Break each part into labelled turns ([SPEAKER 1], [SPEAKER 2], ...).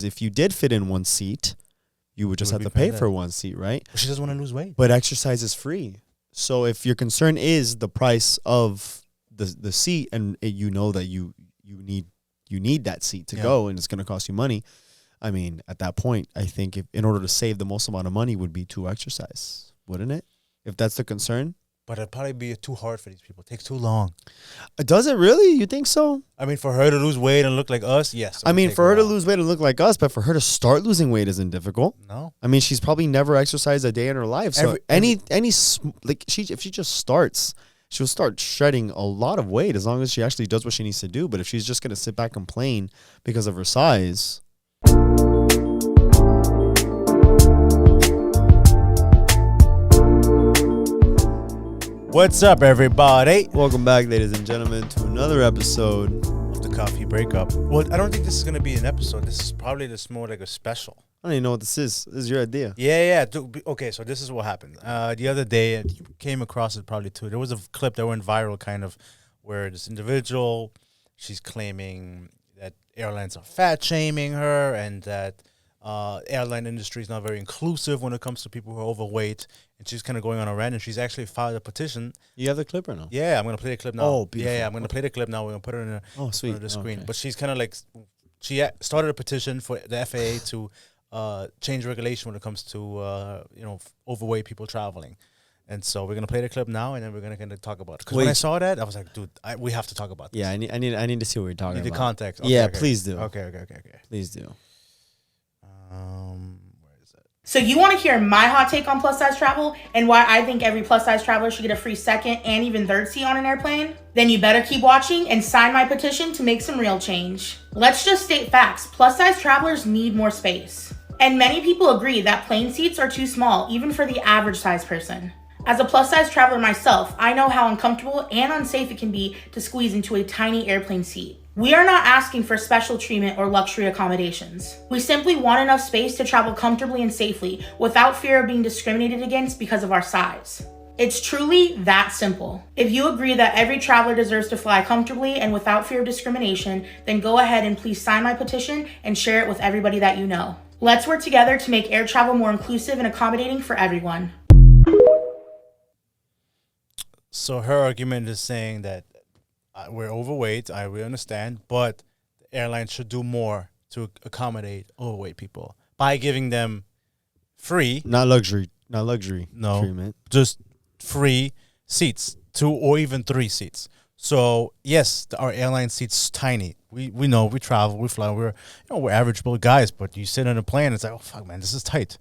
[SPEAKER 1] If you did fit in one seat, you would just have to pay for one seat, right?
[SPEAKER 2] She doesn't want to lose weight.
[SPEAKER 1] But exercise is free. So if your concern is the price of the seat, and you know that you need that seat to go, and it's going to cost you money, I mean, at that point, I think in order to save the most amount of money would be to exercise, wouldn't it? If that's the concern.
[SPEAKER 2] But it'd probably be too hard for these people. It takes too long.
[SPEAKER 1] Does it really? You think so?
[SPEAKER 2] I mean, for her to lose weight and look like us, yes.
[SPEAKER 1] I mean, for her to lose weight and look like us, but for her to start losing weight isn't difficult.
[SPEAKER 2] No.
[SPEAKER 1] I mean, she's probably never exercised a day in her life. So if she just starts, she'll start shedding a lot of weight as long as she actually does what she needs to do. But if she's just going to sit back and complain because of her size.
[SPEAKER 2] What's up, everybody?
[SPEAKER 1] Welcome back, ladies and gentlemen, to another episode
[SPEAKER 2] of the Coffee Breakup. Well, I don't think this is going to be an episode. This is probably just more like a special.
[SPEAKER 1] I don't even know what this is. This is your idea.
[SPEAKER 2] Yeah. Okay, so this is what happened. The other day, you came across it probably too. There was a clip that went viral kind of where this individual, she's claiming that airlines are fat shaming her and that airline industry is not very inclusive when it comes to people who are overweight. And she's kind of going on a rant, and she's actually filed a petition.
[SPEAKER 1] You have the clip or no?
[SPEAKER 2] Yeah, I'm going to play the clip now.
[SPEAKER 1] Oh, beautiful.
[SPEAKER 2] Yeah, I'm going to play the clip now. We're going to put it on the screen.
[SPEAKER 1] Okay.
[SPEAKER 2] But she's kind of like, she started a petition for the FAA to change regulation when it comes to, overweight people traveling. And so we're going to play the clip now, and then we're going to kind of talk about it. Because when I saw that, I was like, dude, we have to talk about this.
[SPEAKER 1] Yeah, I need to see what you're talking about.
[SPEAKER 2] Need the context.
[SPEAKER 1] Okay, please do.
[SPEAKER 2] Okay.
[SPEAKER 1] Please do.
[SPEAKER 2] Where is it?
[SPEAKER 3] So you want to hear my hot take on plus size travel and why I think every plus size traveler should get a free second and even third seat on an airplane? Then you better keep watching and sign my petition to make some real change. Let's just state facts. Plus size travelers need more space. And many people agree that plane seats are too small, even for the average size person. As a plus size traveler myself, I know how uncomfortable and unsafe it can be to squeeze into a tiny airplane seat. We are not asking for special treatment or luxury accommodations. We simply want enough space to travel comfortably and safely without fear of being discriminated against because of our size. It's truly that simple. If you agree that every traveler deserves to fly comfortably and without fear of discrimination, then go ahead and please sign my petition and share it with everybody that you know. Let's work together to make air travel more inclusive and accommodating for everyone.
[SPEAKER 2] So her argument is saying that we're overweight, we understand, but the airlines should do more to accommodate overweight people by giving them free,
[SPEAKER 1] not luxury treatment,
[SPEAKER 2] just free seats, 2 or even 3 seats. So yes, our airline seats tiny. We know, we travel, we fly, we're average guys, but you sit on a plane, it's like, oh fuck man, this is tight.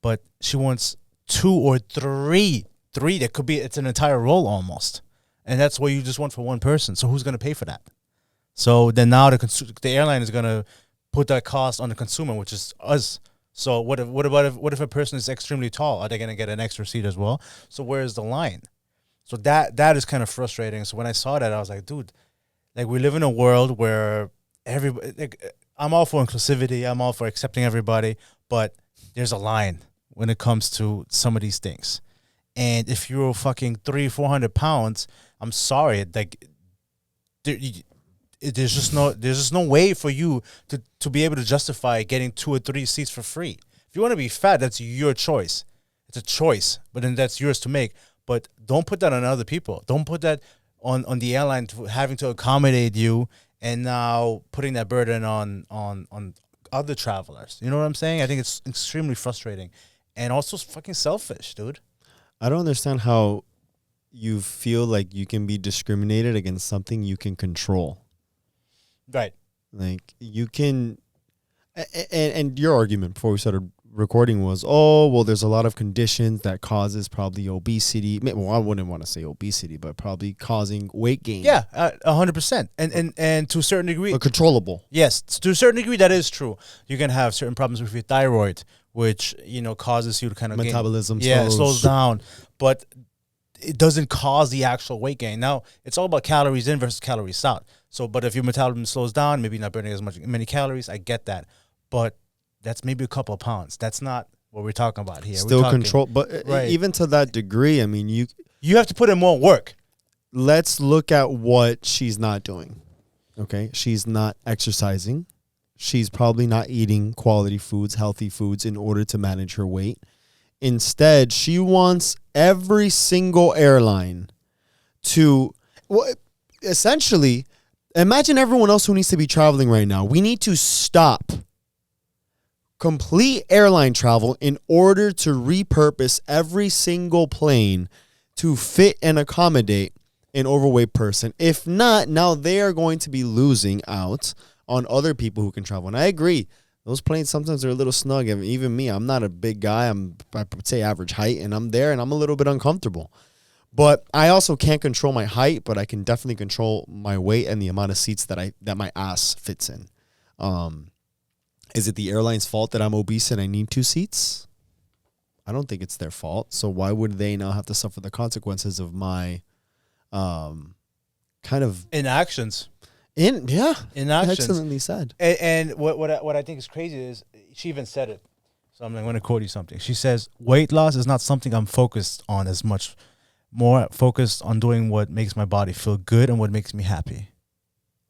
[SPEAKER 2] But she wants 2 or 3 that could be, it's an entire roll almost. And that's what you just want for one person. So who's going to pay for that? So then now the airline is going to put that cost on the consumer, which is us. So what if a person is extremely tall? Are they going to get an extra seat as well? So where is the line? So that is kind of frustrating. So when I saw that, I was like, dude, like we live in a world where everybody, like, I'm all for inclusivity. I'm all for accepting everybody, but there's a line when it comes to some of these things. And if you're fucking 300-400 pounds, I'm sorry, like there's just no way for you to be able to justify getting 2 or 3 seats for free. If you want to be fat, that's your choice. It's a choice, but then that's yours to make. But don't put that on other people. Don't put that on the airline having to accommodate you and now putting that burden on other travelers. You know what I'm saying? I think it's extremely frustrating and also fucking selfish, dude.
[SPEAKER 1] I don't understand how you feel like you can be discriminated against something you can control.
[SPEAKER 2] Right.
[SPEAKER 1] Like you can, and your argument before we started recording was, oh, well, there's a lot of conditions that causes probably obesity. Well, I wouldn't want to say obesity, but probably causing weight gain.
[SPEAKER 2] Yeah, 100%. And to a certain degree.
[SPEAKER 1] But controllable.
[SPEAKER 2] Yes, to a certain degree, that is true. You can have certain problems with your thyroid, which, causes you to kind of
[SPEAKER 1] metabolism
[SPEAKER 2] slows down. But it doesn't cause the actual weight gain. Now, it's all about calories in versus calories out. So, but if your metabolism slows down, maybe not burning as many calories, I get that. But that's maybe a couple of pounds. That's not what we're talking about here.
[SPEAKER 1] Still control, but right. Even to that degree, I mean,
[SPEAKER 2] you have to put in more work.
[SPEAKER 1] Let's look at what she's not doing. Okay, she's not exercising. she's probably not eating quality foods, healthy foods in order to manage her weight. Instead, she wants every single airline to, well, essentially, imagine everyone else who needs to be traveling right now. We need to stop complete airline travel in order to repurpose every single plane to fit and accommodate an overweight person. If not, now they are going to be losing out on other people who can travel. And I agree, those planes sometimes are a little snug. And even me, I'm not a big guy. I would say average height, and I'm there and I'm a little bit uncomfortable. But I also can't control my height, but I can definitely control my weight and the amount of seats that my ass fits in. Is it the airline's fault that I'm obese and I need 2 seats? I don't think it's their fault. So why would they now have to suffer the consequences of my kind of
[SPEAKER 2] inactions?
[SPEAKER 1] Inactions.
[SPEAKER 2] Excellently
[SPEAKER 1] said.
[SPEAKER 2] And what I think is crazy is she even said it. So I'm going to quote you something. She says, weight loss is not something I'm focused on as much. More focused on doing what makes my body feel good and what makes me happy.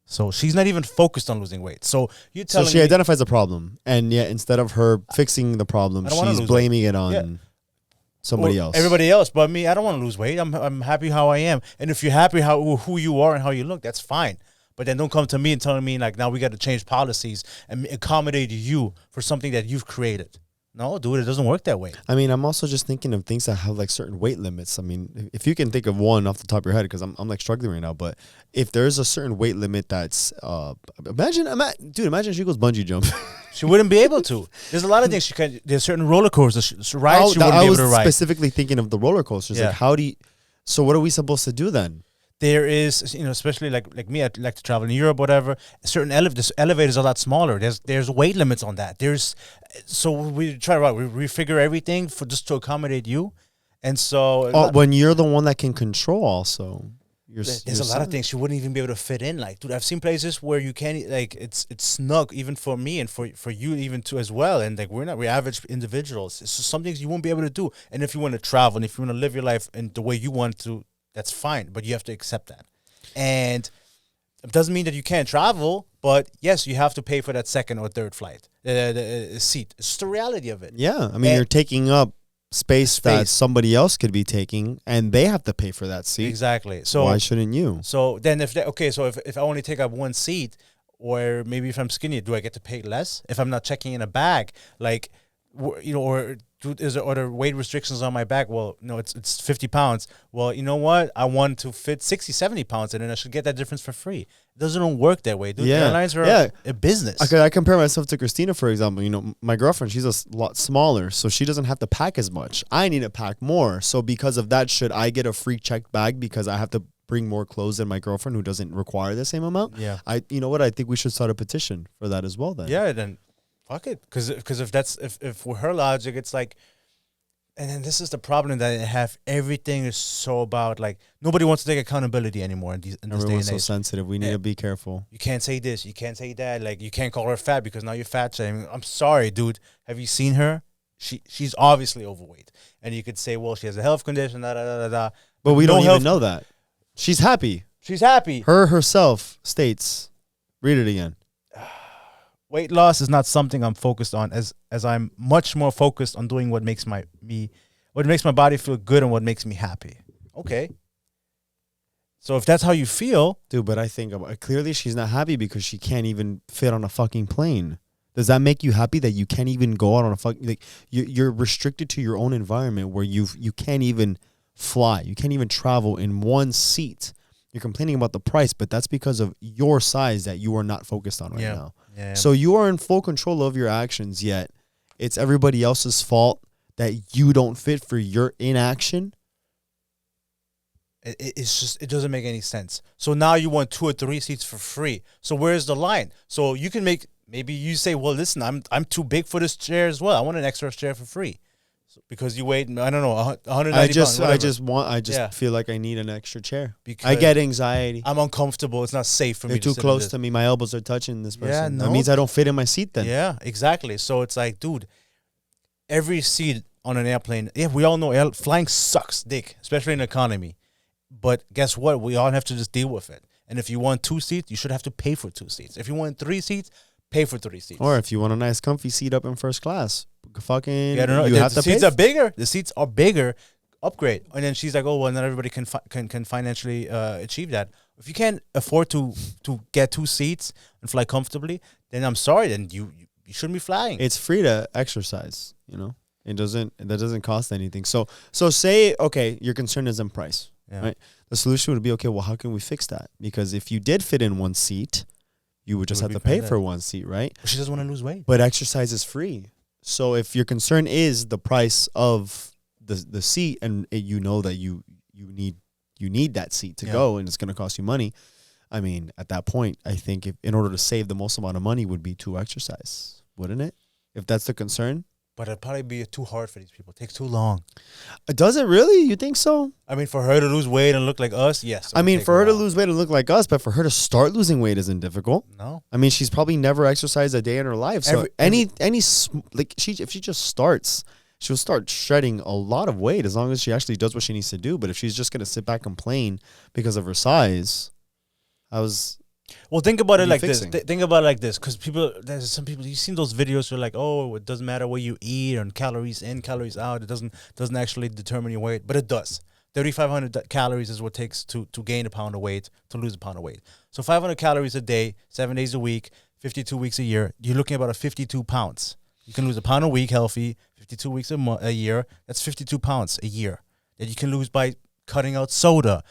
[SPEAKER 2] So she's not even focused on losing weight. So you're telling me...
[SPEAKER 1] So she identifies a problem, and yet instead of her fixing the problem, she's blaming it on somebody else.
[SPEAKER 2] Everybody else but me. I don't want to lose weight. I'm happy how I am. And if you're happy who you are and how you look, that's fine. But then don't come to me and telling me, like, now we got to change policies and accommodate you for something that you've created. No, dude, it doesn't work that way.
[SPEAKER 1] I mean, I'm also just thinking of things that have like certain weight limits. I mean, if you can think of one off the top of your head, because I'm like struggling right now, but if there's a certain weight limit that's, imagine she goes bungee jump.
[SPEAKER 2] She wouldn't be able to. There's a lot of things she can. There's certain roller coasters, rides she wouldn't be able to ride.
[SPEAKER 1] I was specifically thinking of the roller coasters.
[SPEAKER 2] Yeah.
[SPEAKER 1] Like, how do you? So what are we supposed to do then?
[SPEAKER 2] There is, especially like me, I like to travel in Europe, whatever. Certain elevators are a lot smaller. There's weight limits on that. So we try to we figure everything for just to accommodate you, and so
[SPEAKER 1] when you're the one that can control, also,
[SPEAKER 2] there's a lot of things you wouldn't even be able to fit in. Like, dude, I've seen places where you can't, like, it's snug even for me and for you even too as well. And like we're average individuals. It's just some things you won't be able to do. And if you want to travel and if you want to live your life in the way you want to, that's fine, but you have to accept that. And it doesn't mean that you can't travel, but yes, you have to pay for that second or third flight, the seat. It's just the reality of it.
[SPEAKER 1] Yeah, I mean, you're taking up space that somebody else could be taking, and they have to pay for that seat.
[SPEAKER 2] Exactly. So
[SPEAKER 1] why shouldn't you?
[SPEAKER 2] So then if I only take up one seat, or maybe if I'm skinny, do I get to pay less? If I'm not checking in a bag, like, or are there weight restrictions on my back? Well, no, it's 50 pounds. Well, you know what? I want to fit 60, 70 pounds, and then I should get that difference for free. It doesn't work that way, dude.
[SPEAKER 1] Yeah.
[SPEAKER 2] Airlines are a business.
[SPEAKER 1] I compare myself to Christina, for example. My girlfriend, she's a lot smaller, so she doesn't have to pack as much. I need to pack more. So because of that, should I get a free checked bag because I have to bring more clothes than my girlfriend who doesn't require the same amount?
[SPEAKER 2] Yeah.
[SPEAKER 1] You know what? I think we should start a petition for that as well then.
[SPEAKER 2] Yeah, then fuck it. Because if with her logic, it's like, and then this is the problem that I have. Everything is so about, like, nobody wants to take accountability anymore in this day and age.
[SPEAKER 1] Everyone's so sensitive. We need to be careful.
[SPEAKER 2] You can't say this. You can't say that. Like, you can't call her fat because now you're fat shaming. I'm sorry, dude. Have you seen her? She's obviously overweight. And you could say, well, she has a health condition, da.
[SPEAKER 1] But we don't even know that. She's happy.
[SPEAKER 2] She's happy.
[SPEAKER 1] Her herself states, read it again.
[SPEAKER 2] Weight loss is not something I'm focused on, as I'm much more focused on doing what makes my body feel good and what makes me happy. Okay. So if that's how you feel,
[SPEAKER 1] dude, but I think clearly she's not happy because she can't even fit on a fucking plane. Does that make you happy that you can't even go out on a fucking, like, you're restricted to your own environment where you can't even fly, you can't even travel in one seat? You're complaining about the price, but that's because of your size that you are not focused on right now. Yeah. So you are in full control of your actions, yet it's everybody else's fault that you don't fit for your inaction.
[SPEAKER 2] It's just, it doesn't make any sense. So now you want 2 or 3 seats for free. So where's the line? So you can maybe you say, well, listen, I'm too big for this chair as well. I want an extra chair for free. Because you weigh, I don't know, 190 pounds.
[SPEAKER 1] I just feel like I need an extra chair. Because I get anxiety.
[SPEAKER 2] I'm uncomfortable. It's not safe for me to
[SPEAKER 1] sit too close to me. My elbows are touching this person.
[SPEAKER 2] Yeah, no.
[SPEAKER 1] That means I don't fit in my seat then.
[SPEAKER 2] Yeah, exactly. So it's like, dude, every seat on an airplane, we all know flying sucks dick, especially in economy. But guess what? We all have to just deal with it. And if you want 2 seats, you should have to pay for 2 seats. If you want 3 seats, pay for 3 seats.
[SPEAKER 1] Or if you want a nice comfy seat up in first class, fucking
[SPEAKER 2] Yeah, I don't know.
[SPEAKER 1] you have
[SPEAKER 2] The
[SPEAKER 1] to pay.
[SPEAKER 2] seats are bigger. The seats are bigger. Upgrade. And then she's like, oh, well, not everybody can financially achieve that. If you can't afford to get 2 seats and fly comfortably, then I'm sorry. Then you shouldn't be flying.
[SPEAKER 1] It's free to exercise, you know. That doesn't cost anything. So say, okay, your concern is in price, right? The solution would be, okay, well, how can we fix that? Because if you did fit in 1 seat, you would just have to pay for 1 seat, right?
[SPEAKER 2] But she doesn't want to lose weight.
[SPEAKER 1] But exercise is free. So if your concern is the price of the seat, and you know that you need that seat to go, and it's going to cost you money, I mean, at that point, I think in order to save the most amount of money would be to exercise, wouldn't it? If that's the concern.
[SPEAKER 2] But it'd probably be too hard for these people. It takes too long.
[SPEAKER 1] Does it really? You think so?
[SPEAKER 2] I mean, for her to lose weight and look like us, yes.
[SPEAKER 1] I mean, for her to lose weight and look like us, but for her to start losing weight isn't difficult.
[SPEAKER 2] No.
[SPEAKER 1] I mean, she's probably never exercised a day in her life. So if she just starts, she'll start shedding a lot of weight as long as she actually does what she needs to do. But if she's just going to sit back and complain because of her size,
[SPEAKER 2] well, think about it like
[SPEAKER 1] fixing?
[SPEAKER 2] this. Think about it like this, because there's some people, you've seen those videos where like, oh, it doesn't matter what you eat and calories in, calories out. It doesn't actually determine your weight, but it does. 3,500 calories is what it takes to gain a pound of weight, to lose a pound of weight. So 500 calories a day, 7 days a week, 52 weeks a year. You're looking at about 52 pounds. You can lose a pound a week healthy, 52 weeks a year. That's 52 pounds a year that you can lose by cutting out soda,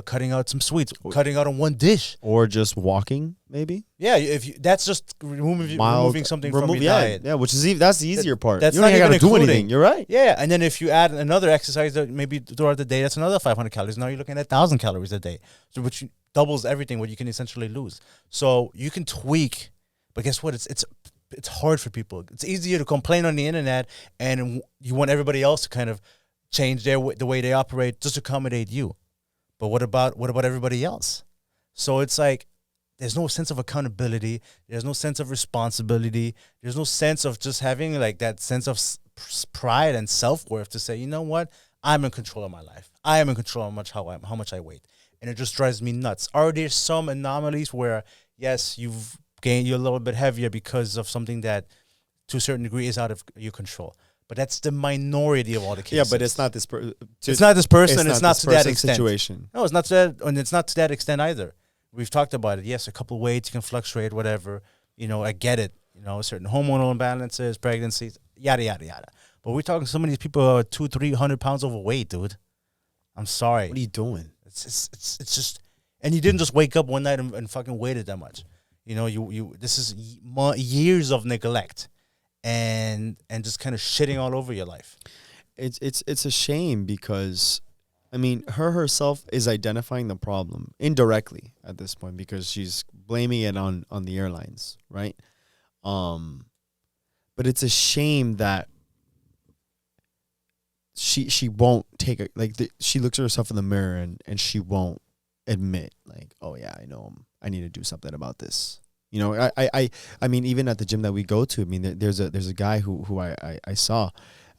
[SPEAKER 2] cutting out some sweets, cutting out on one dish,
[SPEAKER 1] or just walking, maybe.
[SPEAKER 2] Yeah, that's just removing something from your diet.
[SPEAKER 1] Yeah, which is that's the easier part.
[SPEAKER 2] That's
[SPEAKER 1] you don't
[SPEAKER 2] not
[SPEAKER 1] even
[SPEAKER 2] even
[SPEAKER 1] got to do
[SPEAKER 2] including.
[SPEAKER 1] anything. You're right.
[SPEAKER 2] Yeah, and then if you add another exercise that maybe throughout the day, that's another 500 calories. Now you're looking at 1,000 calories a day, so which doubles everything what you can essentially lose. So you can tweak, but guess what? It's hard for people. It's easier to complain on the internet, and you want everybody else to kind of change the way they operate just to accommodate you. But what about everybody else? So it's like there's no sense of accountability. There's no sense of responsibility. There's no sense of just having like that sense of pride and self-worth to say, you know what? I'm in control of my life. I am in control of how much I weigh. And it just drives me nuts. Are there some anomalies where, yes, you're a little bit heavier because of something that to a certain degree is out of your control? But that's the minority of all the cases.
[SPEAKER 1] Yeah, but it's not this person.
[SPEAKER 2] It's not this person. It's not to that extent.
[SPEAKER 1] Situation.
[SPEAKER 2] No, it's not to that, and it's not to that extent either. We've talked about it. Yes, a couple of weights, you can fluctuate, whatever. You know, I get it. You know, certain hormonal imbalances, pregnancies, yada, yada, yada. But we're talking some of these people are 200-300 pounds overweight, dude. I'm sorry.
[SPEAKER 1] What are you doing?
[SPEAKER 2] It's just, and you didn't just wake up one night and fucking weighted that much. You know, this is years of neglect. And just kind of shitting all over your life.
[SPEAKER 1] It's a shame because, I mean, her herself is identifying the problem indirectly at this point because she's blaming it on the airlines, right? But it's a shame that she won't take it, like she looks at herself in the mirror and she won't admit like, oh yeah, I know I need to do something about this. You know, I mean, even at the gym that we go to, I mean, there's a guy who I saw,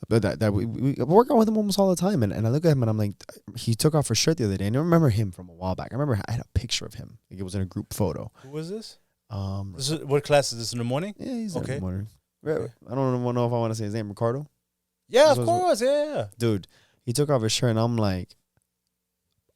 [SPEAKER 1] but that we work out with him almost all the time, and I look at him and I'm like, he took off his shirt the other day, and I remember him from a while back. I remember I had a picture of him, like it was in a group photo.
[SPEAKER 2] Who was this? What class is this, in the morning?
[SPEAKER 1] Yeah, he's in the morning.
[SPEAKER 2] Okay.
[SPEAKER 1] I don't know if I want to say his name, Ricardo.
[SPEAKER 2] Yeah, of course, yeah.
[SPEAKER 1] Dude, he took off his shirt, and I'm like,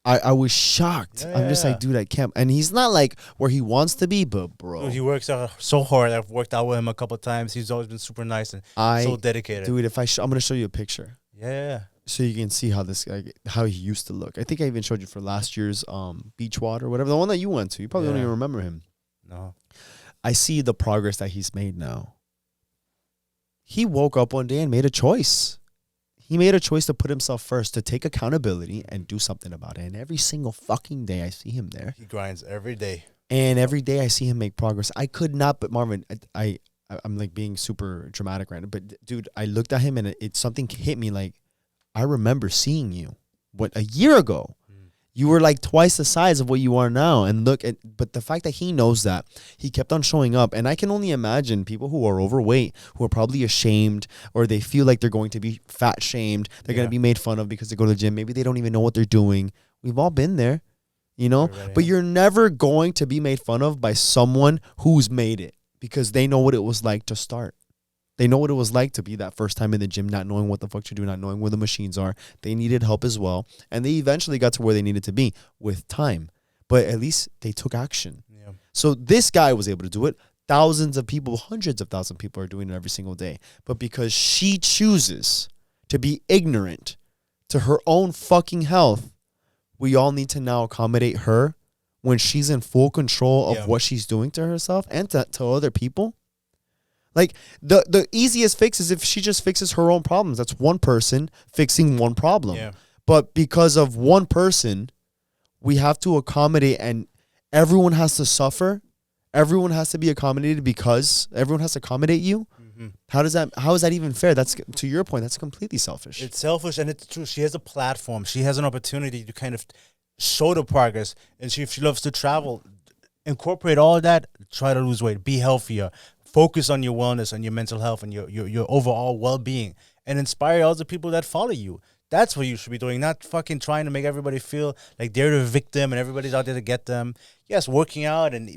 [SPEAKER 1] I was shocked.
[SPEAKER 2] Yeah.
[SPEAKER 1] I'm just like, dude, I can't. And he's not like where he wants to be, but bro.
[SPEAKER 2] Dude, he works out so hard. I've worked out with him a couple of times. He's always been super nice and so dedicated.
[SPEAKER 1] Dude, if I'm going to show you a picture.
[SPEAKER 2] Yeah.
[SPEAKER 1] So you can see how he used to look. I think I even showed you for last year's Beachwater, whatever, the one that you went to. You probably don't even remember him.
[SPEAKER 2] No.
[SPEAKER 1] I see the progress that he's made now. He woke up one day and made a choice. He made a choice to put himself first, to take accountability and do something about it. And every single fucking day I see him there.
[SPEAKER 2] He grinds every day.
[SPEAKER 1] And every day I see him make progress. I could not, but Marvin, I'm like being super dramatic right now. But dude, I looked at him and it something hit me like, I remember seeing you, a year ago? You were like twice the size of what you are now. And but the fact that he knows that, he kept on showing up. And I can only imagine people who are overweight, who are probably ashamed, or they feel like they're going to be fat shamed. They're going to be made fun of because they go to the gym. Maybe they don't even know what they're doing. We've all been there, you know, but you're never going to be made fun of by someone who's made it, because they know what it was like to start. They know what it was like to be that first time in the gym, not knowing what the fuck to do, not knowing where the machines are. They needed help as well. And they eventually got to where they needed to be with time. But at least they took action.
[SPEAKER 2] Yeah.
[SPEAKER 1] So this guy was able to do it. Thousands of people, hundreds of thousands of people are doing it every single day. But because she chooses to be ignorant to her own fucking health, we all need to now accommodate her when she's in full control of what she's doing to herself and to other people. Like, the easiest fix is if she just fixes her own problems. That's one person fixing one problem.
[SPEAKER 2] Yeah.
[SPEAKER 1] But because of one person, we have to accommodate, and everyone has to suffer. Everyone has to be accommodated because everyone has to accommodate you. Mm-hmm. How is that even fair? That's, to your point, that's completely selfish.
[SPEAKER 2] It's selfish, and it's true. She has a platform. She has an opportunity to kind of show the progress. And if she loves to travel, incorporate all of that, try to lose weight, be healthier. Focus on your wellness and your mental health and your overall well-being, and inspire other people that follow you. That's what you should be doing, not fucking trying to make everybody feel like they're the victim and everybody's out there to get them. Yes, working out and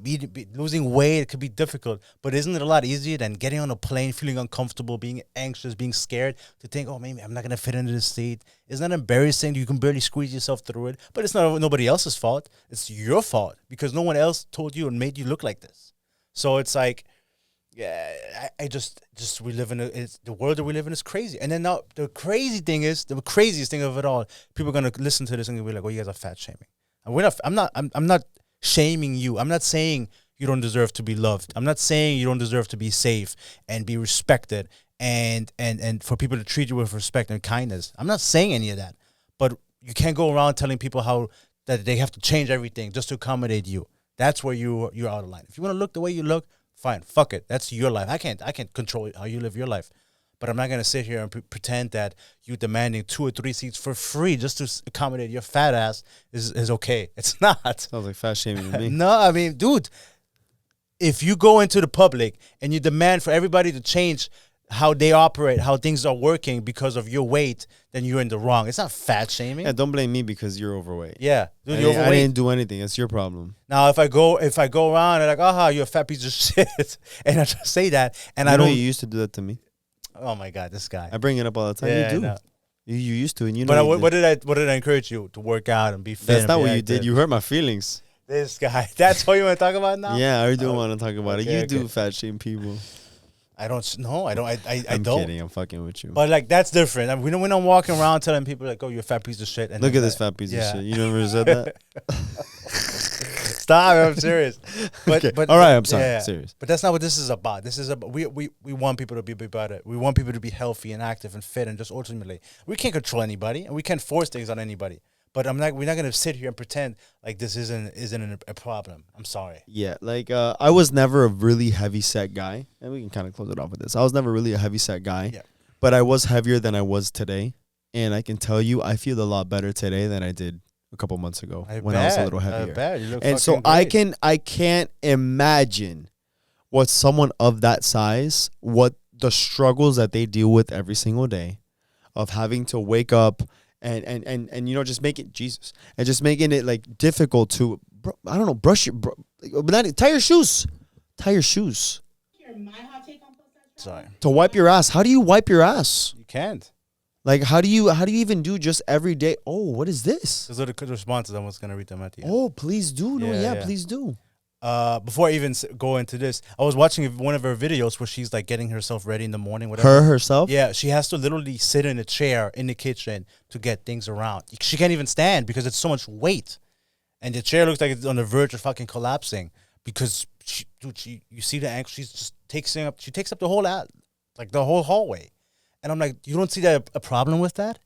[SPEAKER 2] losing weight, it could be difficult, but isn't it a lot easier than getting on a plane, feeling uncomfortable, being anxious, being scared, to think, oh, maybe I'm not going to fit into this seat? Isn't that embarrassing? You can barely squeeze yourself through it, but it's not nobody else's fault. It's your fault because no one else told you and made you look like this. So it's like, yeah, I just we live in the world that we live in is crazy. And then now the craziest thing of it all, people are gonna listen to this and be like, "Oh, you guys are fat shaming." And I'm not shaming you. I'm not saying you don't deserve to be loved. I'm not saying you don't deserve to be safe and be respected and for people to treat you with respect and kindness. I'm not saying any of that. But you can't go around telling people how that they have to change everything just to accommodate you. That's where you're out of line. If you want to look the way you look, fine, fuck it. That's your life. I can't control how you live your life. But I'm not going to sit here and pretend that you demanding 2 or 3 seats for free just to accommodate your fat ass is okay. It's not.
[SPEAKER 1] Sounds like fat shaming to me.
[SPEAKER 2] No, I mean, dude, if you go into the public and you demand for everybody to change how they operate, how things are working because of your weight, then you're in the wrong. It's not fat shaming.
[SPEAKER 1] Yeah, don't blame me because you're overweight.
[SPEAKER 2] Yeah, dude, you're overweight.
[SPEAKER 1] I didn't do anything. It's your problem.
[SPEAKER 2] Now, if I go around and like, aha, you're a fat piece of shit, and I just say that, and I don't.
[SPEAKER 1] You used to do that to me.
[SPEAKER 2] Oh my God, this guy.
[SPEAKER 1] I bring it up all the time.
[SPEAKER 2] Yeah,
[SPEAKER 1] you do. You used to, and you know.
[SPEAKER 2] But what did I encourage you to work out and be fit?
[SPEAKER 1] That's not what you did. You hurt my feelings.
[SPEAKER 2] This guy. That's what you want to talk about now?
[SPEAKER 1] Yeah, I do want to talk about it. You do fat shame people.
[SPEAKER 2] I don't know. I don't.
[SPEAKER 1] I'm kidding. I'm fucking with you.
[SPEAKER 2] But like that's different. I mean, we don't walk around telling people like, "Oh, you're a fat piece of shit." And
[SPEAKER 1] look at this fat piece of shit. You never said that.
[SPEAKER 2] Stop! I'm serious. But
[SPEAKER 1] okay. All right, I'm sorry.
[SPEAKER 2] Yeah,
[SPEAKER 1] serious.
[SPEAKER 2] But that's not what this is about. This is about we want people to be better. We want people to be healthy and active and fit. And just ultimately, we can't control anybody and we can't force things on anybody. But we're not gonna sit here and pretend like this isn't a problem. I'm sorry.
[SPEAKER 1] Yeah, like I was never a really heavy set guy, and we can kind of close it off with this. I was never really a heavy set guy, but I was heavier than I was today, and I can tell you, I feel a lot better today than I did a couple months ago I was a little heavier.
[SPEAKER 2] I bet. You look
[SPEAKER 1] and so
[SPEAKER 2] great.
[SPEAKER 1] I can't imagine what someone of that size, what the struggles that they deal with every single day, of having to wake up. And you know, just make it Jesus, and just making it like difficult to, I don't know, tie your shoes.
[SPEAKER 3] My hot take on
[SPEAKER 2] Sorry.
[SPEAKER 1] To wipe your ass. How do you wipe your ass?
[SPEAKER 2] You can't.
[SPEAKER 1] Like, how do you even do just every day? Oh, what is this?
[SPEAKER 2] Those are the responses. I was gonna read them at the end.
[SPEAKER 1] Oh, please do. No, please do.
[SPEAKER 2] Before I even go into this, I was watching one of her videos where she's like getting herself ready in the morning. Whatever.
[SPEAKER 1] Herself?
[SPEAKER 2] Yeah, she has to literally sit in a chair in the kitchen to get things around. She can't even stand because it's so much weight, and the chair looks like it's on the verge of fucking collapsing because you see the ankle. She takes up the whole the whole hallway, and I'm like, you don't see that a problem with that?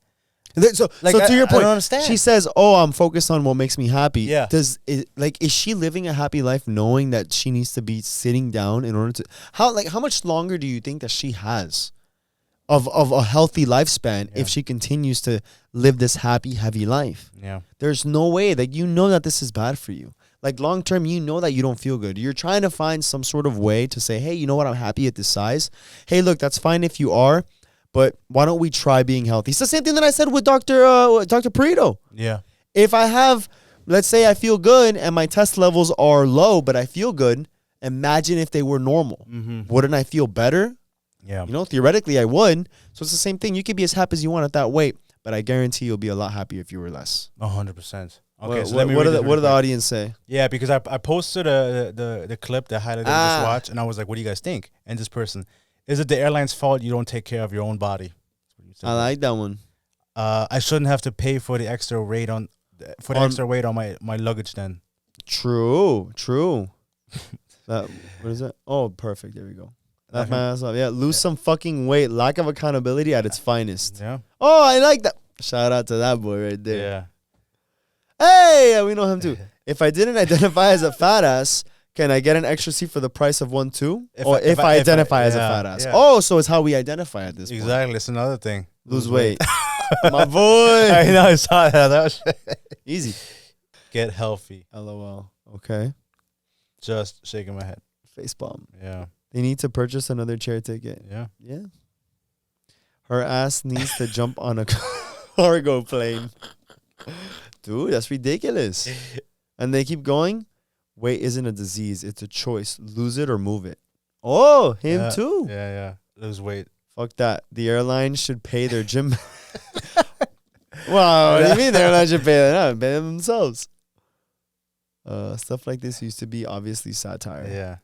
[SPEAKER 1] So to your point,
[SPEAKER 2] I don't understand.
[SPEAKER 1] She says, "Oh, I'm focused on what makes me happy."
[SPEAKER 2] Yeah.
[SPEAKER 1] Is she living a happy life knowing that she needs to be sitting down in order to how much longer do you think that she has of a healthy lifespan if she continues to live this happy, heavy life?
[SPEAKER 2] Yeah.
[SPEAKER 1] There's no way that you know that this is bad for you. Like long term, you know that you don't feel good. You're trying to find some sort of way to say, "Hey, you know what? I'm happy at this size. Hey, look, that's fine if you are. But why don't we try being healthy?" It's the same thing that I said with Dr. Perito.
[SPEAKER 2] Yeah.
[SPEAKER 1] If I have, let's say I feel good and my test levels are low, but I feel good, Imagine if they were normal.
[SPEAKER 2] Mm-hmm.
[SPEAKER 1] Wouldn't I feel better?
[SPEAKER 2] Yeah.
[SPEAKER 1] You know, theoretically I would. So it's the same thing. You could be as happy as you want at that weight, but I guarantee you'll be a lot happier if you were less.
[SPEAKER 2] 100%. Okay, so
[SPEAKER 1] what do the audience say?
[SPEAKER 2] Yeah, because I posted the clip that highlighted this watch, and I was like, what do you guys think? And this person, is it the airline's fault you don't take care of your own body?
[SPEAKER 1] I like that one.
[SPEAKER 2] I shouldn't have to pay for the extra weight on my luggage then.
[SPEAKER 1] True. What is it? Oh, perfect. There we go. Laugh my ass off. Yeah, lose some fucking weight. Lack of accountability at its finest.
[SPEAKER 2] Yeah.
[SPEAKER 1] Oh, I like that. Shout out to that boy right there.
[SPEAKER 2] Yeah.
[SPEAKER 1] Hey, we know him too. If I didn't identify as a fat ass, can I get an extra seat for the price of one too? If I identify as a fat ass. Yeah. Oh, so it's how we identify at this point.
[SPEAKER 2] Exactly. It's another thing.
[SPEAKER 1] Lose weight. My boy.
[SPEAKER 2] I know. I saw that. That was
[SPEAKER 1] easy.
[SPEAKER 2] Get healthy.
[SPEAKER 1] LOL. Okay.
[SPEAKER 2] Just shaking my head.
[SPEAKER 1] Facepalm.
[SPEAKER 2] Yeah.
[SPEAKER 1] They need to purchase another chair ticket.
[SPEAKER 2] Yeah.
[SPEAKER 1] Yeah. Her ass needs to jump on a cargo plane. Dude, that's ridiculous. And they keep going. Weight isn't a disease. It's a choice. Lose it or move it. Oh, him too.
[SPEAKER 2] Yeah. Lose weight.
[SPEAKER 1] Fuck that. The airline should pay their gym. Wow, what do you mean the airline should pay them? No, pay them themselves. Stuff like this used to be obviously satire.
[SPEAKER 2] Yeah.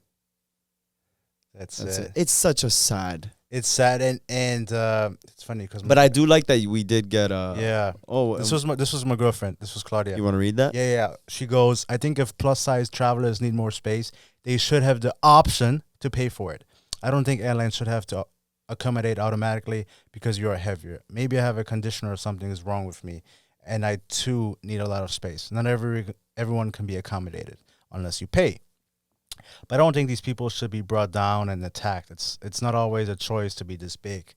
[SPEAKER 2] That's it.
[SPEAKER 1] It's such a sad.
[SPEAKER 2] It's sad and it's funny because.
[SPEAKER 1] But I do like that we did get
[SPEAKER 2] yeah.
[SPEAKER 1] Oh,
[SPEAKER 2] this was my girlfriend. This was Claudia.
[SPEAKER 1] You want to read that?
[SPEAKER 2] Yeah. She goes, I think if plus size travelers need more space, they should have the option to pay for it. I don't think airlines should have to accommodate automatically because you are heavier. Maybe I have a condition or something is wrong with me, and I too need a lot of space. Not everyone can be accommodated unless you pay. But I don't think these people should be brought down and attacked. It's not always a choice to be this big.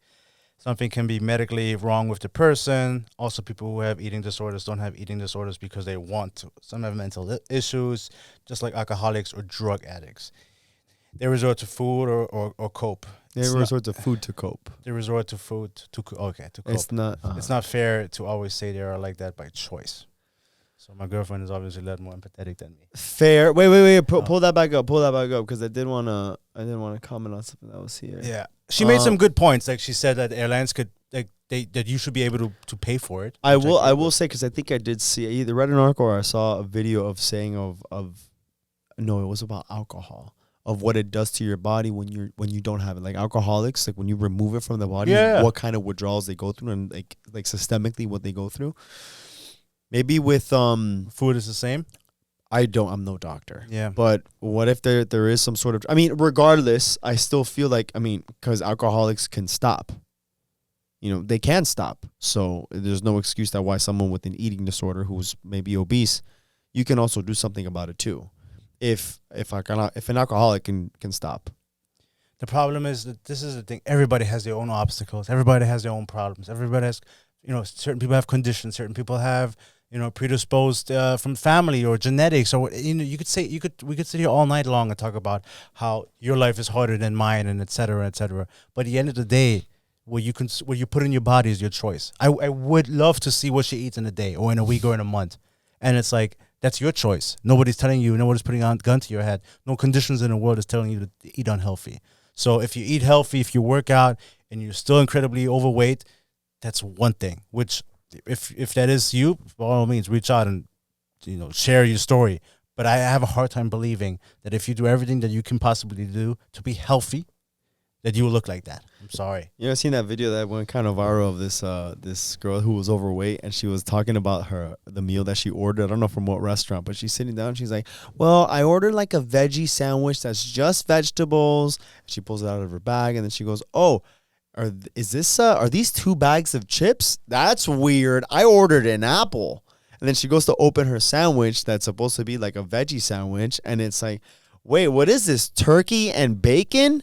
[SPEAKER 2] Something can be medically wrong with the person. Also, people who have eating disorders don't have eating disorders because they want to. Some have mental issues, just like alcoholics or drug addicts. They resort to food or cope.
[SPEAKER 1] They resort to food to cope.
[SPEAKER 2] They resort to food to cope.
[SPEAKER 1] It's not.
[SPEAKER 2] It's not fair to always say they are like that by choice. So my girlfriend is obviously a lot more empathetic than me.
[SPEAKER 1] Fair. Wait. Pull that back up. Because I did wanna comment on something that was here.
[SPEAKER 2] Yeah, she made some good points. Like she said that airlines could that you should be able to pay for it.
[SPEAKER 1] I will say because I think I did see I either read an article or I saw a video of saying no, it was about alcohol. Of what it does to your body when you don't have it, like alcoholics, like when you remove it from the body, what kind of withdrawals they go through, and like systemically what they go through. Maybe with
[SPEAKER 2] food is the same.
[SPEAKER 1] I'm no doctor.
[SPEAKER 2] Yeah.
[SPEAKER 1] But what if there is some sort of, regardless, I still feel like, because alcoholics can stop. They can stop. So there's no excuse that why someone with an eating disorder who's maybe obese, you can also do something about it too. If an alcoholic can stop.
[SPEAKER 2] The problem is that this is the thing. Everybody has their own obstacles. Everybody has their own problems. Everybody has, certain people have conditions. Certain people have, predisposed from family or genetics, or we could sit here all night long and talk about how your life is harder than mine, and et cetera, et cetera. But at the end of the day, what you put in your body is your choice. I would love to see what she eats in a day or in a week or in a month, and it's like, that's your choice. Nobody's telling you. Nobody's putting a gun to your head. No conditions in the world is telling you to eat unhealthy. So if you eat healthy, if you work out, and you're still incredibly overweight, that's one thing. Which, if that is you, by all means, reach out and share your story. But I have a hard time believing that if you do everything that you can possibly do to be healthy, that you will look like that. I'm sorry.
[SPEAKER 1] I've seen that video that went kind of viral of this girl who was overweight, and she was talking about the meal that she ordered. I don't know from what restaurant, but she's sitting down. She's like, well, I ordered like a veggie sandwich that's just vegetables. She pulls it out of her bag, and then she goes, oh, are these 2 bags of chips? That's weird. I ordered an apple. And then she goes to open her sandwich that's supposed to be like a veggie sandwich, and it's like, wait, what is this? Turkey and bacon?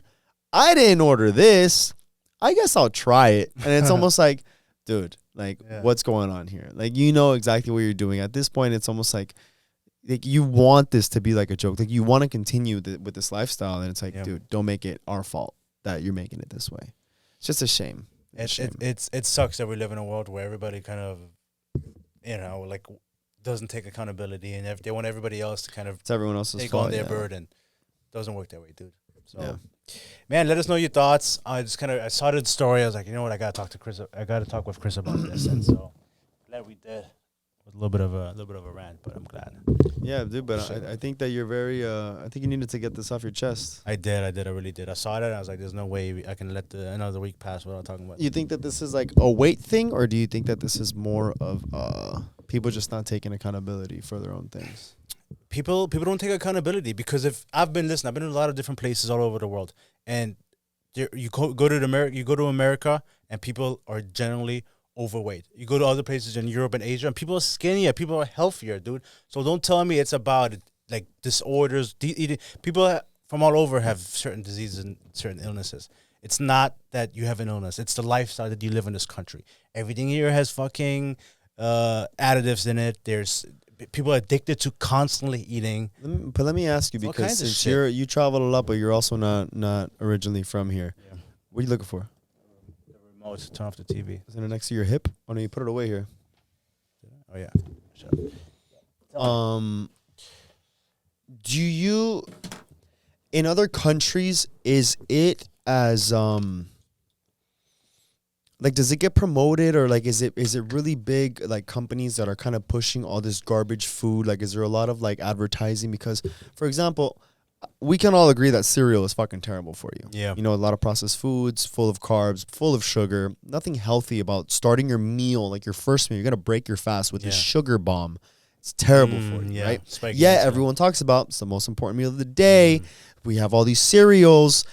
[SPEAKER 1] I didn't order this. I guess I'll try it. And it's almost like, dude, what's going on here? Like, exactly what you're doing. At this point, it's almost like you want this to be like a joke. Like, you want to continue with this lifestyle. And it's like, dude, don't make it our fault that you're making it this way. It's just a shame.
[SPEAKER 2] It sucks that we live in a world where everybody kind of, doesn't take accountability. And they want everybody else to kind of
[SPEAKER 1] it's everyone else's
[SPEAKER 2] take
[SPEAKER 1] fault,
[SPEAKER 2] on their burden. doesn't work that way, dude. So,
[SPEAKER 1] Yeah.
[SPEAKER 2] man, let us know your thoughts. I saw the story. I was like, you know what? I gotta talk to Chris. I gotta talk with Chris about this. And so glad we did. With a little bit of a rant, but I'm glad.
[SPEAKER 1] Yeah, dude. But I think that you're very. I think you needed to get this off your chest.
[SPEAKER 2] I did. I really did. I saw it. And I was like, there's no way I can let another week pass without talking about it.
[SPEAKER 1] You think that this is like a weight thing, or do you think that this is more of people just not taking accountability for their own things?
[SPEAKER 2] People don't take accountability because I've been in a lot of different places all over the world, and you go to America, and people are generally overweight. You go to other places in Europe and Asia, and people are skinnier. People are healthier, dude. So don't tell me it's about like disorders. Eating. People from all over have certain diseases and certain illnesses. It's not that you have an illness. It's the lifestyle that you live in this country. Everything here has fucking additives in it. There's people are addicted to constantly eating.
[SPEAKER 1] But let me ask you, because since you travel a lot, but you're also not originally from here. Yeah. What are you looking for?
[SPEAKER 2] Oh, to turn off the TV.
[SPEAKER 1] Is it next to your hip? Oh no, you put it away here.
[SPEAKER 2] Oh yeah. Shut up.
[SPEAKER 1] Do you in other countries, is it as like, does it get promoted, or like is it really big, like companies that are kind of pushing all this garbage food? Like, is there a lot of like advertising? Because, for example, we can all agree that cereal is fucking terrible for you.
[SPEAKER 2] Yeah.
[SPEAKER 1] You know, a lot of processed foods, full of carbs, full of sugar. Nothing healthy about starting your meal, like your first meal. You're going to break your fast with this sugar bomb. It's terrible for you, right? Everyone talks about it's the most important meal of the day. We have all these cereals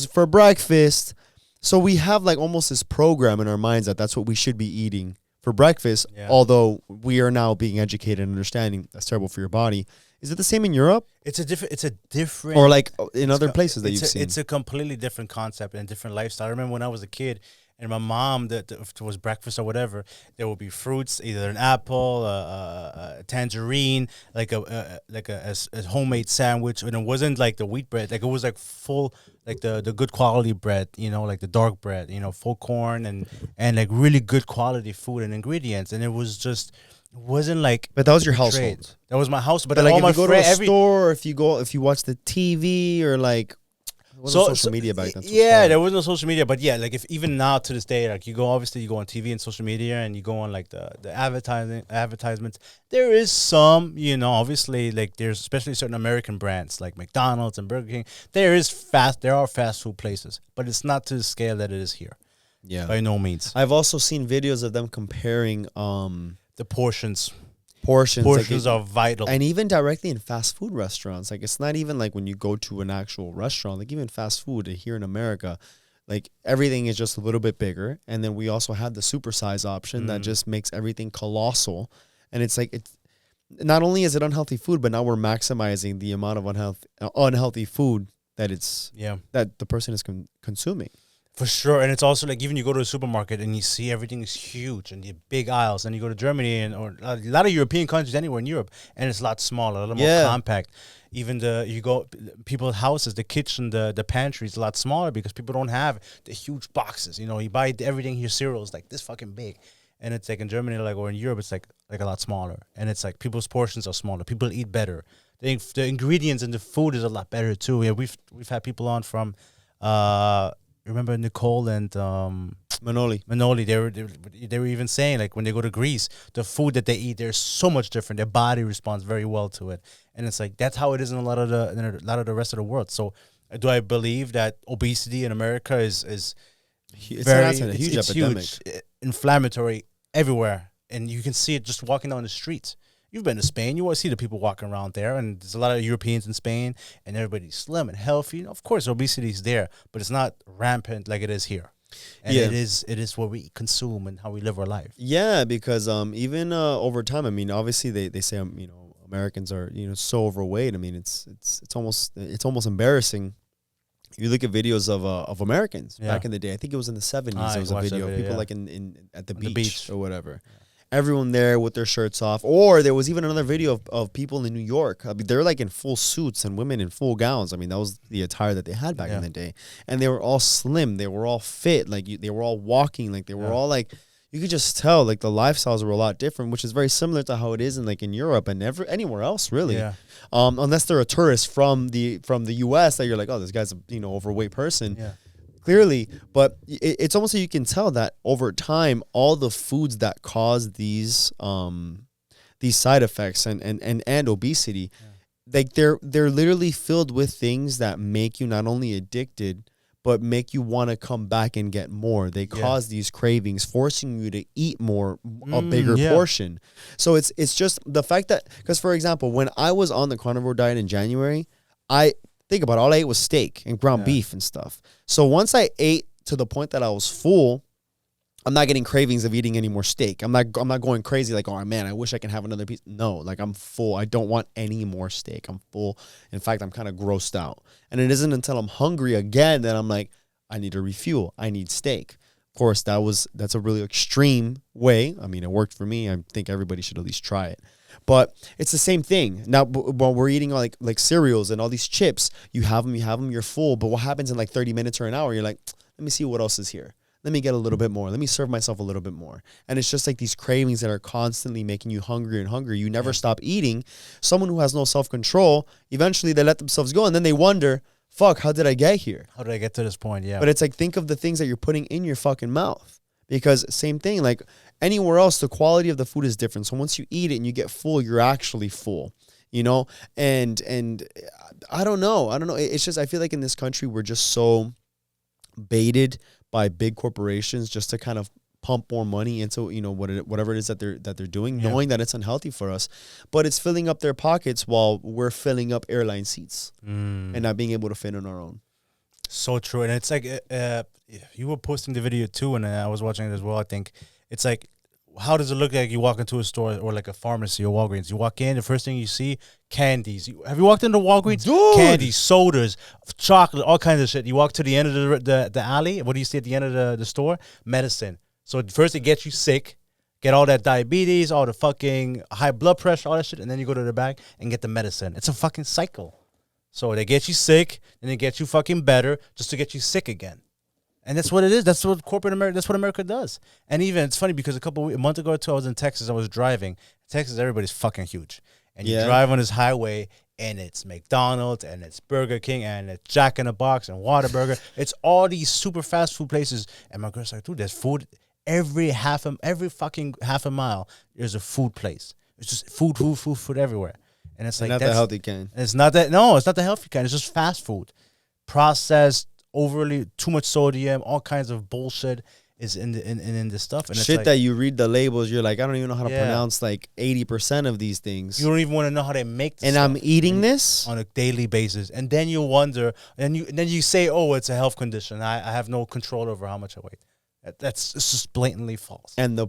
[SPEAKER 1] for breakfast. So we have like almost this program in our minds that that's what we should be eating for breakfast, although we are now being educated and understanding that's terrible for your body. Is it the same in Europe?
[SPEAKER 2] It's a different,
[SPEAKER 1] or like in other places that you've seen.
[SPEAKER 2] It's a completely different concept and different lifestyle. I remember when I was a kid, and my mom, if it was breakfast or whatever, there would be fruits, either an apple, a tangerine, like a homemade sandwich, and it wasn't like the wheat bread, like it was like full, like the good quality bread, you know, like the dark bread, you know, full corn and like really good quality food and ingredients, and it was just. It wasn't like,
[SPEAKER 1] but that was your household.
[SPEAKER 2] That was my house. But
[SPEAKER 1] like,
[SPEAKER 2] all
[SPEAKER 1] if you go to a store, or if you watch the TV, or like, social media back then.
[SPEAKER 2] Yeah, there was no social media, but yeah, like if even now to this day, like you go on TV and social media, and you go on like the advertisements. There is some, you know, obviously like there's especially certain American brands like McDonald's and Burger King. There are fast food places, but it's not to the scale that it is here. Yeah, by no means.
[SPEAKER 1] I've also seen videos of them comparing
[SPEAKER 2] the portions
[SPEAKER 1] like
[SPEAKER 2] are vital,
[SPEAKER 1] and even directly in fast food restaurants. Like, it's not even like when you go to an actual restaurant, like even fast food here in America, like everything is just a little bit bigger, and then we also have the supersize option that just makes everything colossal. And it's like, it's not only is it unhealthy food, but now we're maximizing the amount of unhealthy food that that the person is consuming.
[SPEAKER 2] For sure. And it's also like, even you go to a supermarket and you see everything is huge and the big aisles, and you go to Germany or a lot of European countries, anywhere in Europe, and it's a lot smaller, a little more compact. Even people's houses, the kitchen, the pantry is a lot smaller because people don't have the huge boxes. You know, you buy everything here, cereals like this fucking big. And it's like in Germany, like, or in Europe, it's like a lot smaller. And it's like people's portions are smaller. People eat better. The ingredients in the food is a lot better too. Yeah, we've had people on from remember Nicole and
[SPEAKER 1] Manoli.
[SPEAKER 2] They were even saying, like, when they go to Greece, the food that they eat, they're so much different. Their body responds very well to it, and it's like that's how it is in a lot of the rest of the world. So, do I believe that obesity in America is
[SPEAKER 1] a huge epidemic,
[SPEAKER 2] inflammatory everywhere, and you can see it just walking down the streets. You've been to Spain. You want to see the people walking around there, and there's a lot of Europeans in Spain, and everybody's slim and healthy. Of course, obesity is there, but it's not rampant like it is here. And it is what we consume and how we live our life. Yeah,
[SPEAKER 1] because even over time, I mean, obviously they say Americans are so overweight. I mean, it's almost embarrassing. You look at videos of Americans back in the day. I think it was in the 70s. There was a video of people like at the beach or whatever. Yeah. Everyone there with their shirts off. Or there was even another video of people in New York. I mean, they're like in full suits and women in full gowns. I mean, that was the attire that they had back in the day. And they were all slim. They were all fit. Like they were all walking. Like they were all like, you could just tell like the lifestyles were a lot different, which is very similar to how it is in like in Europe and anywhere else really.
[SPEAKER 2] Yeah.
[SPEAKER 1] Unless they're a tourist from the US that you're like, oh, this guy's a overweight person.
[SPEAKER 2] Yeah.
[SPEAKER 1] Clearly, but it's almost like you can tell that over time, all the foods that cause these side effects and obesity, like they're literally filled with things that make you not only addicted, but make you want to come back and get more. They cause these cravings, forcing you to eat more, a bigger portion. So it's just the fact that, because for example, when I was on the carnivore diet in January, think about it, all I ate was steak and ground beef and stuff. So once I ate to the point that I was full, I'm not getting cravings of eating any more steak. I'm not going crazy like, oh man, I wish I can have another piece. No, like I'm full. I don't want any more steak. I'm full. In fact, I'm kind of grossed out. And it isn't until I'm hungry again that I'm like, I need to refuel. I need steak. Of course, that's a really extreme way. I mean, it worked for me. I think everybody should at least try it. But it's the same thing. Now, when we're eating like cereals and all these chips, you have them, you're full. But what happens in like 30 minutes or an hour? You're like, let me see what else is here. Let me get a little bit more. Let me serve myself a little bit more. And it's just like these cravings that are constantly making you hungrier and hungrier. You never stop eating. Someone who has no self-control, eventually they let themselves go. And then they wonder, fuck, how did I get here?
[SPEAKER 2] How did I get to this point? Yeah.
[SPEAKER 1] But it's like, think of the things that you're putting in your fucking mouth. Because same thing, like anywhere else, the quality of the food is different. So once you eat it and you get full, you're actually full, And I don't know. It's just, I feel like in this country, we're just so baited by big corporations just to kind of pump more money into, whatever it is that they're doing, knowing that it's unhealthy for us. But it's filling up their pockets while we're filling up airline seats and not being able to fit on our own.
[SPEAKER 2] So true. And it's like, you were posting the video too, and I was watching it as well. I think it's like, how does it look like you walk into a store or like a pharmacy or Walgreens? You walk in, the first thing you see, candies. Have you walked into Walgreens?
[SPEAKER 1] Dude.
[SPEAKER 2] Candies, sodas, chocolate, all kinds of shit. You walk to the end of the alley. What do you see at the end of the store? Medicine. So first it gets you sick, get all that diabetes, all the fucking high blood pressure, all that shit, and then you go to the back and get the medicine. It's a fucking cycle. So they get you sick, then they get you fucking better just to get you sick again. And that's what it is. That's what corporate America, that's what America does. And even, it's funny because a month ago or two, I was in Texas. I was driving. Texas, everybody's fucking huge. And you drive on this highway, and it's McDonald's, and it's Burger King, and it's Jack in the Box, and Whataburger. It's all these super fast food places. And my girl's like, dude, there's food every fucking half a mile. There's a food place. It's just food everywhere. And it's like,
[SPEAKER 1] not the healthy kind.
[SPEAKER 2] It's not that. No, it's not the healthy kind. It's just fast food, processed, overly too much sodium, all kinds of bullshit is in this stuff. And
[SPEAKER 1] shit,
[SPEAKER 2] it's like,
[SPEAKER 1] that you read the labels, you're like, I don't even know how to pronounce like 80% of these things.
[SPEAKER 2] You don't even want to know how they make this
[SPEAKER 1] and
[SPEAKER 2] stuff.
[SPEAKER 1] I'm eating this
[SPEAKER 2] on a daily basis, and then you wonder, and then you say, oh, it's a health condition. I have no control over how much I weigh. It's just blatantly false.
[SPEAKER 1] And the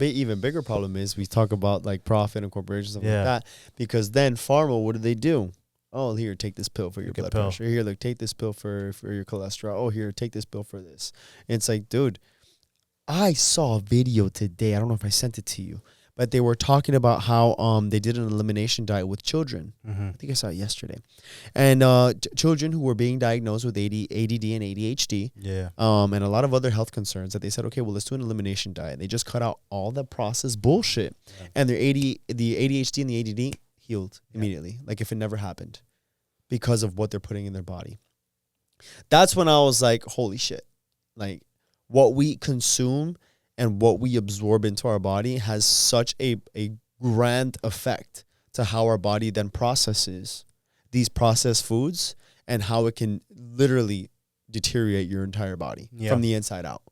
[SPEAKER 1] even bigger problem is we talk about like profit and corporations and stuff like that, because then pharma, what do? Oh, here, take this pill for your blood pressure. Here, look, take this pill for your cholesterol. Oh, here, take this pill for this. And it's like, dude, I saw a video today. I don't know if I sent it to you, but they were talking about how they did an elimination diet with children. I think I saw it yesterday. And children who were being diagnosed with ADD and ADHD, and a lot of other health concerns, that they said, okay, well, let's do an elimination diet. They just cut out all the processed bullshit. And the ADHD and the ADD healed immediately, like if it never happened, because of what they're putting in their body. That's when I was like, holy shit. Like, what we consume and what we absorb into our body has such a grand effect to how our body then processes these processed foods and how it can literally deteriorate your entire body from the inside out.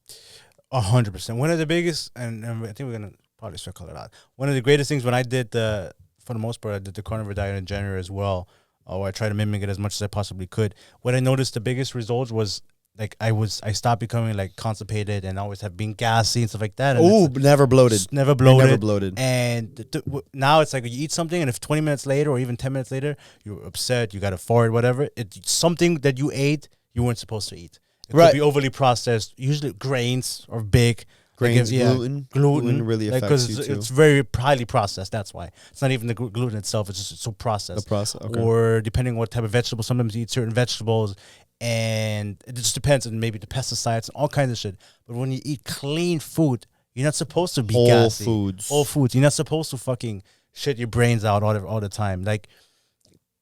[SPEAKER 2] 100%. One of the biggest, and I think we're going to probably circle it out. One of the greatest things when I did for the most part, I did the carnivore diet in January as well. I tried to mimic it as much as I possibly could. What I noticed the biggest results was, like, I stopped becoming like constipated and always have been gassy and stuff like that.
[SPEAKER 1] Oh, never bloated.
[SPEAKER 2] Never bloated.
[SPEAKER 1] Never bloated.
[SPEAKER 2] And now it's like you eat something, and if 20 minutes later or even 10 minutes later, you're upset, you got a fart, whatever, it's something that you ate you weren't supposed to eat. It could be overly processed, usually grains or big.
[SPEAKER 1] Grains, gluten really affects you too.
[SPEAKER 2] It's very highly processed. That's why it's not even the gluten itself. It's just so processed.
[SPEAKER 1] The process, okay.
[SPEAKER 2] Or depending on what type of vegetable, sometimes you eat certain vegetables, and it just depends on maybe the pesticides and all kinds of shit. But when you eat clean food, You're not supposed to be
[SPEAKER 1] Whole
[SPEAKER 2] gassy.
[SPEAKER 1] Foods.
[SPEAKER 2] Whole Foods. You're not supposed to fucking shit your brains out all the time. Like,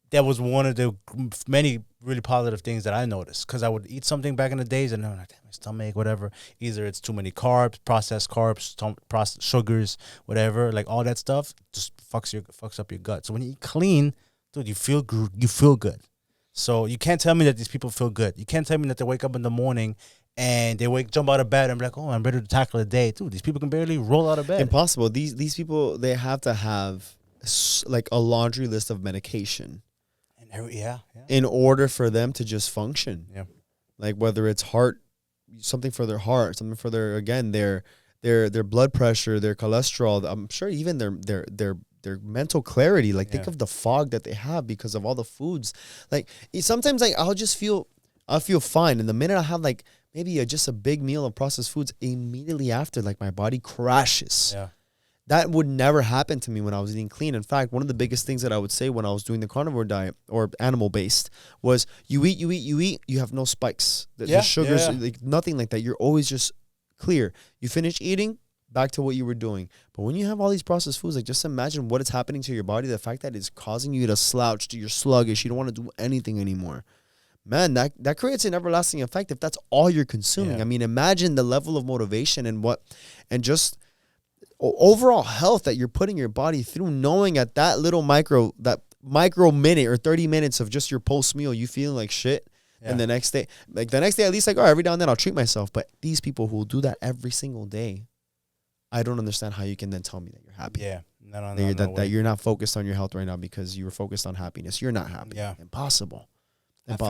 [SPEAKER 2] that was one of the many really positive things that I noticed, because I would eat something back in the days and I'm like, damn, my stomach, whatever. Either it's too many carbs, processed processed sugars, whatever. Like, all that stuff just fucks up your gut. So when you eat clean, dude, you feel good. So you can't tell me that these people feel good. You can't tell me that they wake up in the morning and they jump out of bed and be like, oh, I'm ready to tackle the day. Dude, these people can barely roll out of bed.
[SPEAKER 1] Impossible. These people, they have to have like a laundry list of medication.
[SPEAKER 2] Yeah.
[SPEAKER 1] In order for them to just function.
[SPEAKER 2] Yeah.
[SPEAKER 1] Like, whether it's something for their heart, something for their blood pressure, their cholesterol. I'm sure even their mental clarity. Like, think of the fog that they have because of all the foods. Like, sometimes, like, I'll feel fine, and the minute I have like maybe just a big meal of processed foods, immediately after, like, my body crashes.
[SPEAKER 2] Yeah.
[SPEAKER 1] That would never happen to me when I was eating clean. In fact, one of the biggest things that I would say when I was doing the carnivore diet or animal-based was you eat, you have no spikes. The sugars, like, nothing like that. You're always just clear. You finish eating, back to what you were doing. But when you have all these processed foods, like, just imagine what is happening to your body, the fact that it's causing you to slouch, you're sluggish, you don't want to do anything anymore. Man, that creates an everlasting effect if that's all you're consuming. I mean, imagine the level of motivation and just overall health that you're putting your body through, knowing at that micro minute or 30 minutes of just your post meal, you feeling like shit. And the next day, at least, like, every now and then I'll treat myself. But these people who do that every single day, I don't understand how you can then tell me that you're happy.
[SPEAKER 2] Yeah. No.
[SPEAKER 1] That you're not focused on your health right now because you were focused on happiness. You're not happy.
[SPEAKER 2] Yeah.
[SPEAKER 1] Impossible.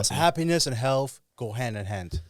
[SPEAKER 2] Happiness and health go hand in hand.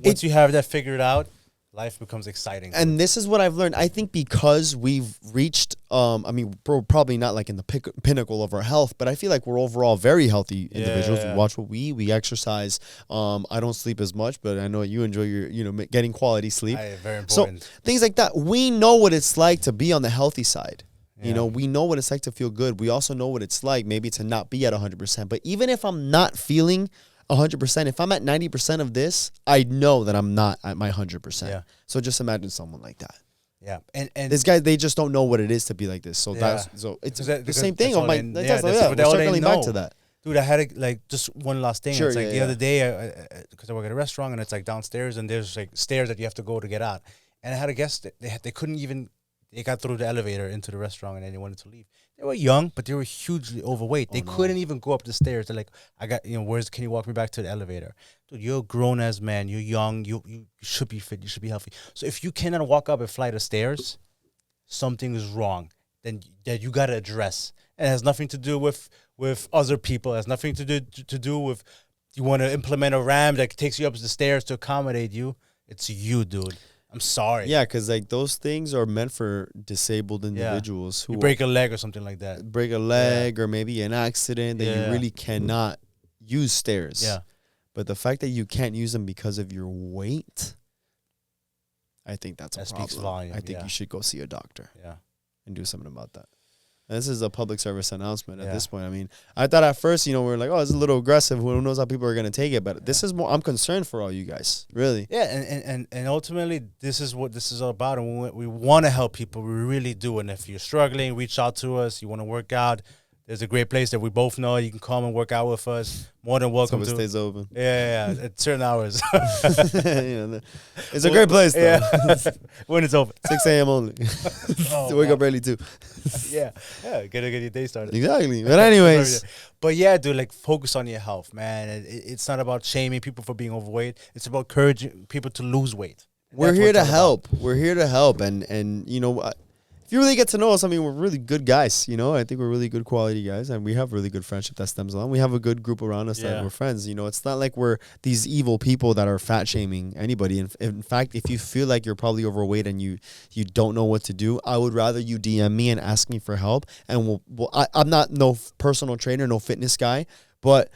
[SPEAKER 2] Once you have that figured out, life becomes exciting.
[SPEAKER 1] And this is what I've learned. I think because we've reached, we're probably not like in the pinnacle of our health, but I feel like we're overall very healthy individuals. We watch what we exercise. I don't sleep as much, but I know you enjoy your, getting quality sleep.
[SPEAKER 2] Very important.
[SPEAKER 1] So things like that. We know what it's like to be on the healthy side. We know what it's like to feel good. We also know what it's like maybe to not be at 100%. But even if I'm not feeling 100%, if I'm at 90% of this, I know that I'm not at my 100%.
[SPEAKER 2] Yeah.
[SPEAKER 1] So just imagine someone like that.
[SPEAKER 2] Yeah. And
[SPEAKER 1] this guy, they just don't know what it is to be like this. So it's the same thing. We're circling back to that.
[SPEAKER 2] Dude, I had just one last thing.
[SPEAKER 1] Sure,
[SPEAKER 2] it's like the other day, because I work at a restaurant and it's like downstairs and there's like stairs that you have to go to get out. And I had a guest that they couldn't even. They got through the elevator into the restaurant and then they wanted to leave. They were young, but they were hugely overweight. They couldn't even go up the stairs. They're like, can you walk me back to the elevator? Dude, you're a grown-ass man. You're young. You should be fit. You should be healthy. So if you cannot walk up a flight of stairs, something is wrong. Then that you got to address. It has nothing to do with other people. It has nothing to do with you want to implement a ramp that takes you up the stairs to accommodate you. It's you, dude. I'm sorry.
[SPEAKER 1] Yeah, because those things are meant for disabled individuals who
[SPEAKER 2] you break a leg or something like that.
[SPEAKER 1] Break a leg or maybe an accident that you really cannot use stairs.
[SPEAKER 2] Yeah.
[SPEAKER 1] But the fact that you can't use them because of your weight, I think that
[SPEAKER 2] speaks volume.
[SPEAKER 1] I think you should go see a doctor.
[SPEAKER 2] Yeah.
[SPEAKER 1] And do something about that. And this is a public service announcement at this point. I mean, I thought at first, we were like, oh, it's a little aggressive. Who knows how people are going to take it? But this is more, I'm concerned for all you guys, really.
[SPEAKER 2] Yeah, and ultimately, this is what this is all about. And we want to help people. We really do. And if you're struggling, reach out to us. You want to work out. There's a great place that we both know. You can come and work out with us. More than welcome to.
[SPEAKER 1] Stays open.
[SPEAKER 2] Yeah, at certain hours.
[SPEAKER 1] It's a great place, though.
[SPEAKER 2] Yeah. When it's open.
[SPEAKER 1] 6 a.m. only. Wake up early, too.
[SPEAKER 2] Yeah. Get your day started.
[SPEAKER 1] Exactly. But anyways.
[SPEAKER 2] But yeah, dude, focus on your health, man. It's not about shaming people for being overweight. It's about encouraging people to lose weight.
[SPEAKER 1] We're here to help. We're here to help. And if you really get to know us, we're really good guys, I think we're really good quality guys, and we have really good friendship that stems along. We have a good group around us that we're friends. It's not like we're these evil people that are fat shaming anybody. In fact, if you feel like you're probably overweight and you don't know what to do, I would rather you DM me and ask me for help. And I'm not no personal trainer, no fitness guy, but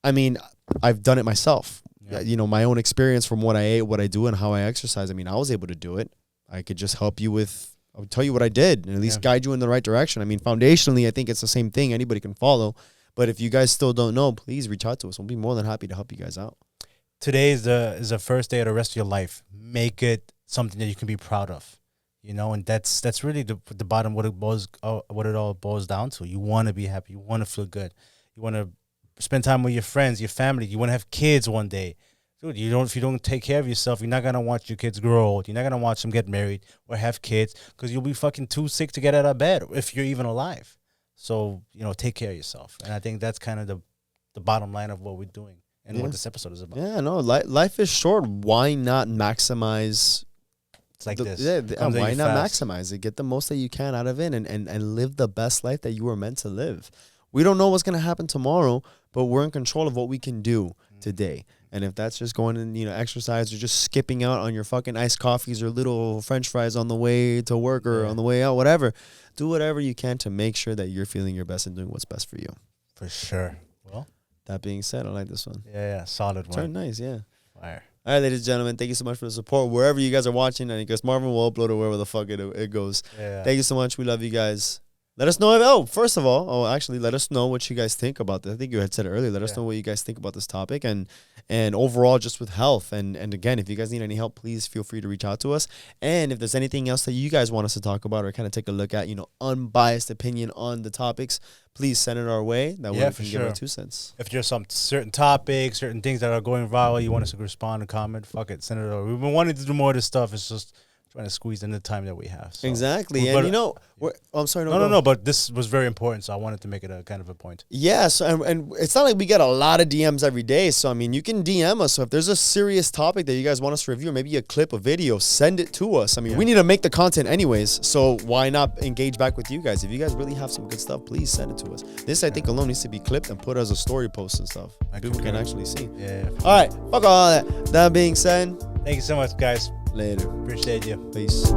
[SPEAKER 1] I've done it myself. Yeah. My own experience from what I ate, what I do, and how I exercise. I was able to do it. I could just help you I would tell you what I did and at least guide you in the right direction. Foundationally, I think it's the same thing. Anybody can follow. But if you guys still don't know, please reach out to us. We'll be more than happy to help you guys out.
[SPEAKER 2] Today is the first day of the rest of your life. Make it something that you can be proud of. You know, and that's really the bottom what it all boils down to. You want to be happy. You want to feel good. You want to spend time with your friends, your family. You want to have kids one day. Dude, if you don't take care of yourself, you're not going to watch your kids grow old. You're not going to watch them get married or have kids because you'll be fucking too sick to get out of bed if you're even alive. So, you know, take care of yourself. And I think that's kind of the bottom line of what we're doing and what this episode is about.
[SPEAKER 1] Yeah, no, life is short. Why not maximize?
[SPEAKER 2] It's like this.
[SPEAKER 1] Why not maximize it? Get the most that you can out of it and live the best life that you were meant to live. We don't know what's going to happen tomorrow, but we're in control of what we can do today. And if that's just going and, exercise or just skipping out on your fucking iced coffees or little French fries on the way to work or on the way out, whatever, do whatever you can to make sure that you're feeling your best and doing what's best for you.
[SPEAKER 2] For sure. Well,
[SPEAKER 1] that being said, I like this one.
[SPEAKER 2] Yeah, solid one.
[SPEAKER 1] Turned nice, yeah.
[SPEAKER 2] Fire.
[SPEAKER 1] All right, ladies and gentlemen, thank you so much for the support. Wherever you guys are watching, and I guess Marvin will upload it wherever the fuck it goes.
[SPEAKER 2] Yeah.
[SPEAKER 1] Thank you so much. We love you guys. Let us know. First of all, let us know what you guys think about this. I think you had said it earlier. Let us know what you guys think about this topic and overall just with health. And again, if you guys need any help, please feel free to reach out to us. And if there's anything else that you guys want us to talk about or kind of take a look at, unbiased opinion on the topics, please send it our way. That way we can give our 2 cents.
[SPEAKER 2] If there's some certain topics, certain things that are going viral, you want us to respond and comment, fuck it, send it over. We've been wanting to do more of this stuff. It's just trying to squeeze in the time that we have. So.
[SPEAKER 1] Exactly. And I'm sorry.
[SPEAKER 2] No, but this was very important, so I wanted to make it a kind of a point.
[SPEAKER 1] Yeah, so and it's not like we get a lot of DMs every day. So, I mean, you can DM us. So if there's a serious topic that you guys want us to review, maybe a clip, a video, send it to us. I mean, we need to make the content anyways, so why not engage back with you guys? If you guys really have some good stuff, please send it to us. This, I think, alone needs to be clipped and put as a story post and stuff. People can actually see.
[SPEAKER 2] Yeah.
[SPEAKER 1] All right, fuck all that. That being said,
[SPEAKER 2] thank you so much, guys.
[SPEAKER 1] Later.
[SPEAKER 2] Appreciate you.
[SPEAKER 1] Peace.